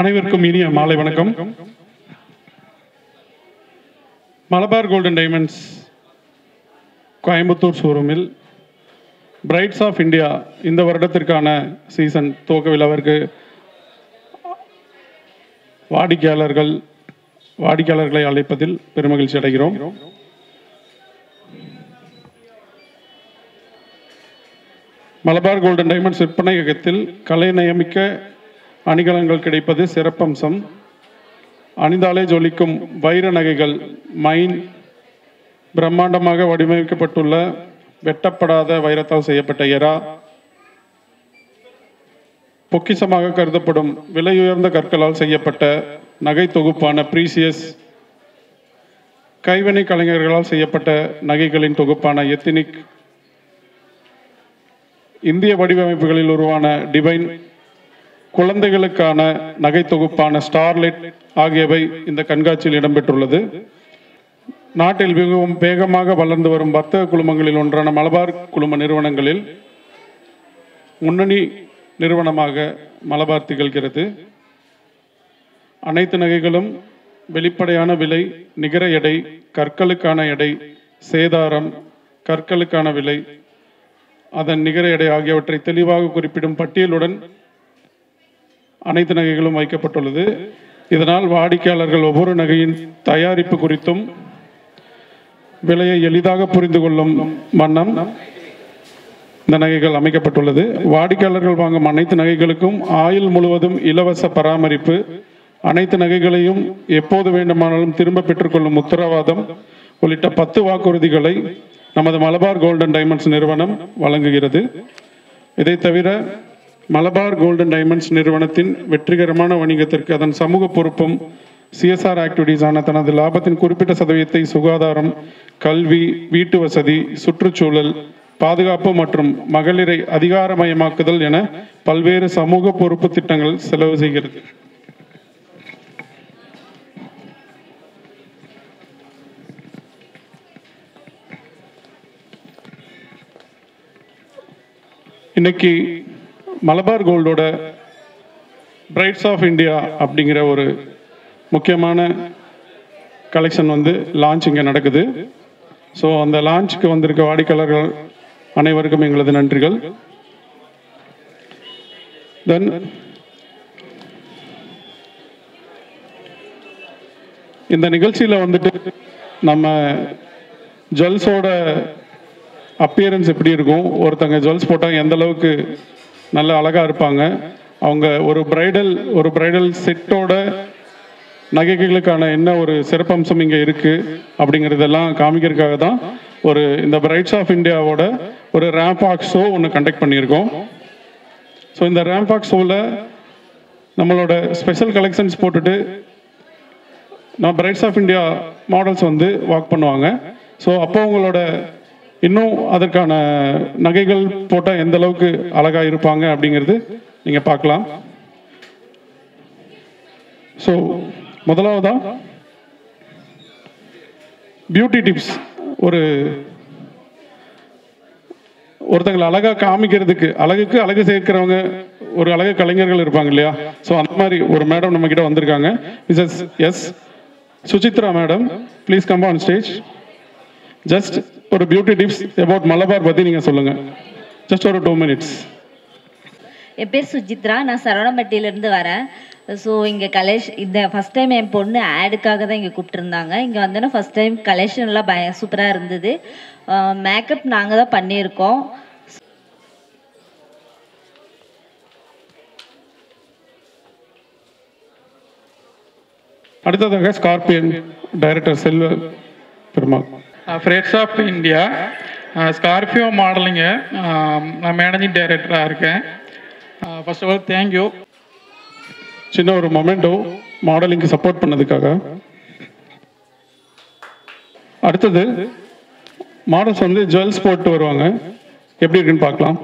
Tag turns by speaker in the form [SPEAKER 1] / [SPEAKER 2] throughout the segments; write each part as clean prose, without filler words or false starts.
[SPEAKER 1] அனைவருக்கும் இனிய மாலை வணக்கம். மலபார் கோல்டன் டைமண்ட்ஸ் கோயம்புத்தூர் ஷோரூமில் பிரைட்ஸ் ஆஃப் இந்தியா இந்த வருடத்திற்கான சீசன் துவக்க விழாவிற்கு வாடிக்கையாளர்களை அழைப்பதில் பெருமகிழ்ச்சி அடைகிறோம். மலபார் கோல்டன் டைமண்ட்ஸ் விற்பனையகத்தில் கலை நயமிக்க அணிகலன்கள் கிடைப்பது சிறப்பம்சம். அணிந்தாலே ஜொலிக்கும் வைர நகைகள், மைன், பிரம்மாண்டமாக வடிவமைக்கப்பட்டுள்ள வெட்டப்படாத வைரத்தால் செய்யப்பட்ட எரா, பொக்கிஷமாக கருதப்படும் விலையுயர்ந்த கற்களால் செய்யப்பட்ட நகை தொகுப்பான பிரீசியஸ், கைவினை கலைஞர்களால் செய்யப்பட்ட நகைகளின் தொகுப்பான எத்தினிக், இந்திய வடிவமைப்புகளில் உருவான டிவைன், குழந்தைகளுக்கான நகை தொகுப்பான ஸ்டார்லைட் ஆகியவை இந்த கண்காட்சியில் இடம்பெற்றுள்ளது. நாட்டில் மிகவும் வேகமாக வளர்ந்து வரும் வர்த்தக குழுமங்களில் ஒன்றான மலபார் குழும நிறுவனங்களில் முன்னணி நிறுவனமாக மலபார் திகழ்கிறது. அனைத்து நகைகளும் வெளிப்படையான விலை, நிகர எடை, கற்களுக்கான எடை, சேதாரம், கற்களுக்கான விலை, அதன் நிகர எடை ஆகியவற்றை தெளிவாக குறிப்பிடும் பட்டியலுடன் அனைத்து நகைகளும் வைக்கப்பட்டுள்ளது. இதனால் வாடிக்கையாளர்கள் ஒவ்வொரு நகையின் தயாரிப்பு குறித்தும் விலையை எளிதாக புரிந்து கொள்ளும் வண்ணம் இந்த நகைகள் அமைக்கப்பட்டுள்ளது. வாடிக்கையாளர்கள் வாங்கும் அனைத்து நகைகளுக்கும் ஆயுள் முழுவதும் இலவச பராமரிப்பு, அனைத்து நகைகளையும் எப்போது வேண்டுமானாலும் திரும்ப பெற்றுக்கொள்ளும் உத்தரவாதம் உள்ளிட்ட 10 வாக்குறுதிகளை நமது மலபார் கோல்டன் டைமண்ட்ஸ் நிறுவனம் வழங்குகிறது. இதை தவிர மலபார் கோல்டன் டைமண்ட்ஸ் நிறுவனத்தின் வெற்றிகரமான வணிகத்திற்கு அதன் சமூக பொறுப்பும் சிஎஸ்ஆர் ஆக்டிவிட்டீஸான தனது லாபத்தின் குறிப்பிட்ட சதவீதத்தை சுகாதாரம், கல்வி, வீட்டு வசதி, சுற்றுச்சூழல், பாதுகாப்பு மற்றும் மகளிரை அதிகாரமயமாக்குதல் என பல்வேறு சமூக பொறுப்பு திட்டங்கள் செலவு செய்கிறது. இன்னைக்கு மலபார் கோல்டோட பிரைட்ஸ் ஆஃப் இந்தியா அப்படிங்கிற ஒரு முக்கியமான கலெக்ஷன் லான்ச் இங்கே நடக்குது. ஸோ அந்த லான்ச்சுக்கு வந்திருக்க வாடிக்கையாளர்கள் அனைவருக்கும் எங்களது நன்றிகள். தென் இந்த நிகழ்ச்சியில் நம்ம ஜுவல்ஸோட அப்பியரன்ஸ் எப்படி இருக்கும், ஒருத்தங்க ஜுவல்ஸ் போட்டால் எந்த அளவுக்கு நல்ல அழகாக இருப்பாங்க, அவங்க ஒரு பிரைடல் செட்டோட நகைகளுக்கான என்ன ஒரு சிறப்பம்சம் இங்கே இருக்குது அப்படிங்கிறதெல்லாம் காமிக்கிறதுக்காக தான் இந்த பிரைட்ஸ் ஆஃப் இந்தியாவோட ஒரு ரேம்ப் வாக் ஷோ ஒன்று கண்டக்ட் பண்ணியிருக்கோம். ஸோ இந்த ரேம்ப் வாக் ஷோவில் நம்மளோட ஸ்பெஷல் கலெக்ஷன்ஸ் போட்டுட்டு brides of India models walk பண்ணுவாங்க. ஸோ அப்போ உங்களோட இன்னும் அதற்கான நகைகள் போட்டால் எந்த அளவுக்கு அழகாக இருப்பாங்க அப்படிங்கிறது நீங்கள் பார்க்கலாம். ஸோ முதலாவதா பியூட்டி டிப்ஸ். ஒருத்தங்களை அழகாக காமிக்கிறதுக்கு, அழகு சேர்க்கிறவங்க ஒரு அழகு கலைஞர்கள் இருப்பாங்க இல்லையா? ஸோ அந்த மாதிரி ஒரு மேடம் நம்ம கிட்ட வந்திருக்காங்க. Mrs S Suchitra madam, please come on stage. Just ஒரு பியூட்டி டிப்ஸ் அபவுட் மலபார் பற்றி நீங்கள் சொல்லுங்கள். ஜஸ்ட் ஒரு 2 minutes.
[SPEAKER 2] என் பேர் சுஜித்ரா, நான் சரவணம்பட்டியிலேருந்து வரேன். ஸோ இங்கே இந்த ஃபஸ்ட் டைம் என் பொண்ணு ஆடுக்காக தான் இங்கே கூப்பிட்டுருந்தாங்க. இங்கே வந்தோன்னா ஃபஸ்ட் டைம் கலெக்ஷன்லாம் சூப்பராக இருந்தது. மேக்கப் நாங்கள் தான் பண்ணியிருக்கோம்.
[SPEAKER 1] அடுத்ததாக scorpion director Selva Perumal.
[SPEAKER 3] Brides of India Scorpio மாடலிங்க நான் மேனேஜிங் டைரக்டராக இருக்கேன். First of all thank you.
[SPEAKER 1] சின்ன ஒரு மொமெண்டோ மாடலிங்க்கு சப்போர்ட் பண்ணதுக்காக. அடுத்தது மாடல்ஸ் ஜுவல்ஸ் போட்டு வருவாங்க, எப்படி இருக்குன்னு பார்க்கலாம்.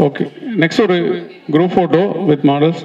[SPEAKER 1] Okay. Next, ஒரு group photo with models.